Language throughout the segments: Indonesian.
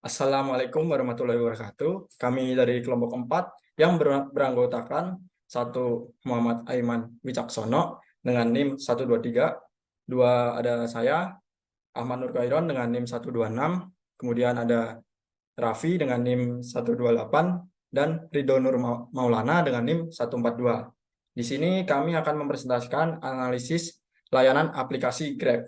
Assalamualaikum warahmatullahi wabarakatuh. Kami dari kelompok 4 yang beranggotakan satu Muhammad Aiman Wicaksono dengan NIM 123. Dua ada saya, Ahmad Nur Khairon dengan NIM 126. Kemudian ada Raffi dengan NIM 128 dan Ridho Nur Maulana dengan NIM 142. Di sini kami akan mempresentasikan analisis layanan aplikasi Grab.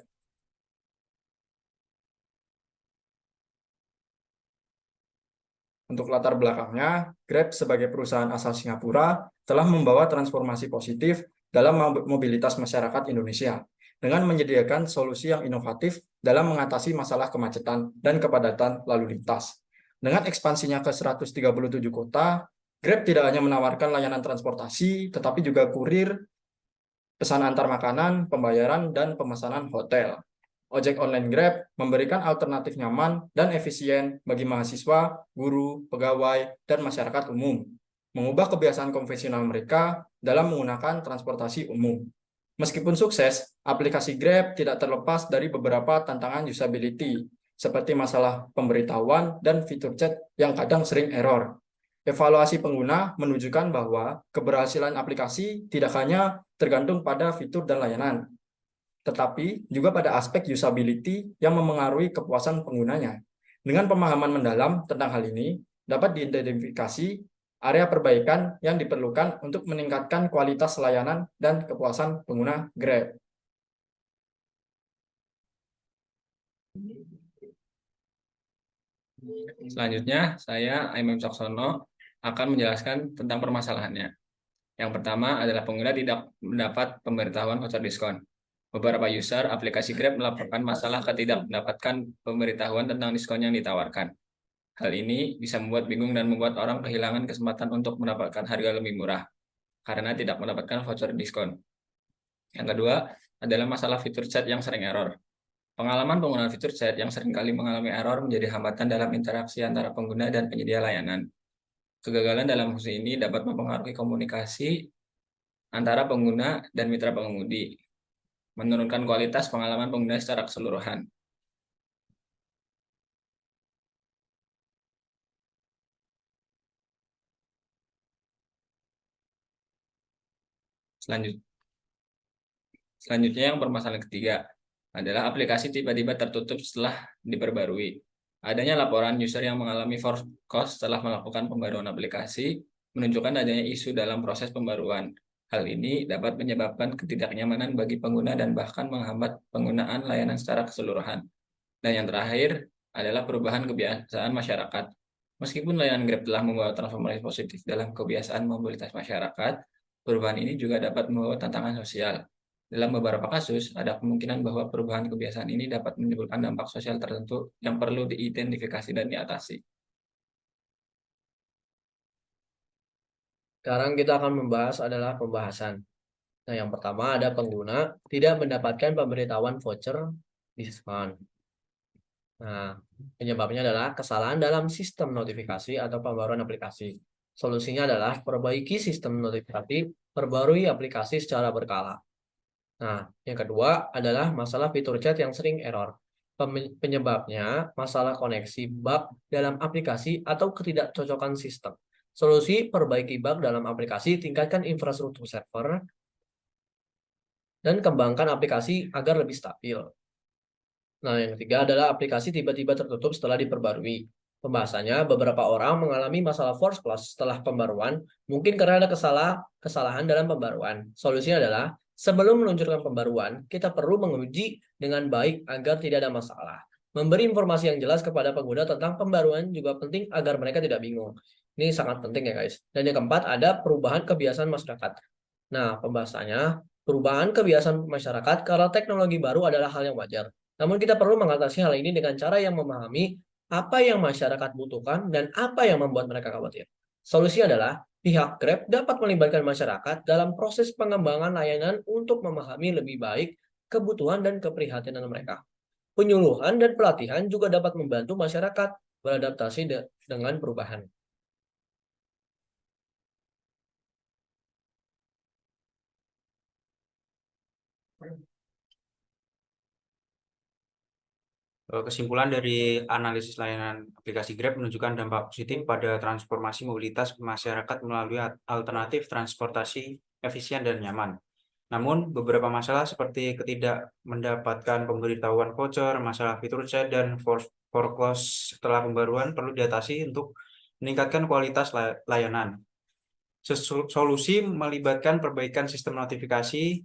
Untuk latar belakangnya, Grab sebagai perusahaan asal Singapura telah membawa transformasi positif dalam mobilitas masyarakat Indonesia dengan menyediakan solusi yang inovatif dalam mengatasi masalah kemacetan dan kepadatan lalu lintas. Dengan ekspansinya ke 137 kota, Grab tidak hanya menawarkan layanan transportasi, tetapi juga kurir, pesan antar makanan, pembayaran, dan pemesanan hotel. Ojek online Grab memberikan alternatif nyaman dan efisien bagi mahasiswa, guru, pegawai, dan masyarakat umum, mengubah kebiasaan konvensional mereka dalam menggunakan transportasi umum. Meskipun sukses, aplikasi Grab tidak terlepas dari beberapa tantangan usability, seperti masalah pemberitahuan dan fitur chat yang kadang sering error. Evaluasi pengguna menunjukkan bahwa keberhasilan aplikasi tidak hanya tergantung pada fitur dan layanan, tetapi juga pada aspek usability yang memengaruhi kepuasan penggunanya. Dengan pemahaman mendalam tentang hal ini, dapat diidentifikasi area perbaikan yang diperlukan untuk meningkatkan kualitas layanan dan kepuasan pengguna Grab. Selanjutnya, saya Aiman Caksono akan menjelaskan tentang permasalahannya. Yang pertama adalah pengguna tidak mendapat pemberitahuan voucher diskon. Beberapa user aplikasi Grab melaporkan masalah ketidak mendapatkan pemberitahuan tentang diskon yang ditawarkan. Hal ini bisa membuat bingung dan membuat orang kehilangan kesempatan untuk mendapatkan harga lebih murah karena tidak mendapatkan voucher diskon. Yang kedua adalah masalah fitur chat yang sering error. Pengalaman penggunaan fitur chat yang seringkali mengalami error menjadi hambatan dalam interaksi antara pengguna dan penyedia layanan. Kegagalan dalam fungsi ini dapat mempengaruhi komunikasi antara pengguna dan mitra pengemudi, menurunkan kualitas pengalaman pengguna secara keseluruhan. Selanjutnya yang permasalahan ketiga adalah aplikasi tiba-tiba tertutup setelah diperbarui. Adanya laporan user yang mengalami force cost setelah melakukan pembaruan aplikasi menunjukkan adanya isu dalam proses pembaruan. Hal ini dapat menyebabkan ketidaknyamanan bagi pengguna dan bahkan menghambat penggunaan layanan secara keseluruhan. Dan yang terakhir adalah perubahan kebiasaan masyarakat. Meskipun layanan Grab telah membawa transformasi positif dalam kebiasaan mobilitas masyarakat, perubahan ini juga dapat membawa tantangan sosial. Dalam beberapa kasus, ada kemungkinan bahwa perubahan kebiasaan ini dapat menimbulkan dampak sosial tertentu yang perlu diidentifikasi dan diatasi. Sekarang kita akan membahas adalah pembahasan. Nah, yang pertama ada pengguna tidak mendapatkan pemberitahuan voucher diskon. Nah, penyebabnya adalah kesalahan dalam sistem notifikasi atau pembaruan aplikasi. Solusinya adalah perbaiki sistem notifikasi, perbarui aplikasi secara berkala. Nah, yang kedua adalah masalah fitur chat yang sering error. Penyebabnya masalah koneksi, bug dalam aplikasi atau ketidakcocokan sistem. Solusi perbaiki bug dalam aplikasi, tingkatkan infrastruktur server, dan kembangkan aplikasi agar lebih stabil. Nah, yang ketiga adalah aplikasi tiba-tiba tertutup setelah diperbarui. Pembahasannya, beberapa orang mengalami masalah force plus setelah pembaruan, mungkin karena ada kesalahan dalam pembaruan. Solusinya adalah, sebelum meluncurkan pembaruan, kita perlu menguji dengan baik agar tidak ada masalah. Memberi informasi yang jelas kepada pengguna tentang pembaruan juga penting agar mereka tidak bingung. Ini sangat penting ya guys. Dan yang keempat, ada perubahan kebiasaan masyarakat. Nah, pembahasannya, perubahan kebiasaan masyarakat karena teknologi baru adalah hal yang wajar. Namun kita perlu mengatasi hal ini dengan cara yang memahami apa yang masyarakat butuhkan dan apa yang membuat mereka khawatir. Solusi adalah pihak Grab dapat melibatkan masyarakat dalam proses pengembangan layanan untuk memahami lebih baik kebutuhan dan keprihatinan mereka. Penyuluhan dan pelatihan juga dapat membantu masyarakat beradaptasi dengan perubahan. Kesimpulan dari analisis layanan aplikasi Grab menunjukkan dampak positif pada transformasi mobilitas masyarakat melalui alternatif transportasi efisien dan nyaman. Namun, beberapa masalah seperti ketidak mendapatkan pemberitahuan voucher, masalah fitur chat, dan foreclose setelah pembaruan perlu diatasi untuk meningkatkan kualitas layanan. Solusi melibatkan perbaikan sistem notifikasi,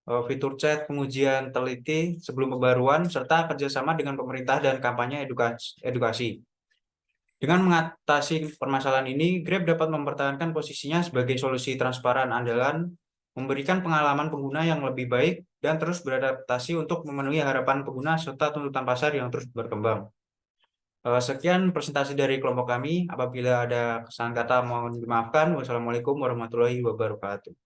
fitur chat, pengujian teliti sebelum pembaruan, serta kerjasama dengan pemerintah dan kampanye edukasi. Dengan mengatasi permasalahan ini, Grab dapat mempertahankan posisinya sebagai solusi transparan andalan, memberikan pengalaman pengguna yang lebih baik, dan terus beradaptasi untuk memenuhi harapan pengguna serta tuntutan pasar yang terus berkembang. Sekian presentasi dari kelompok kami. Apabila ada kesalahan kata mohon dimaafkan. Wassalamualaikum warahmatullahi wabarakatuh.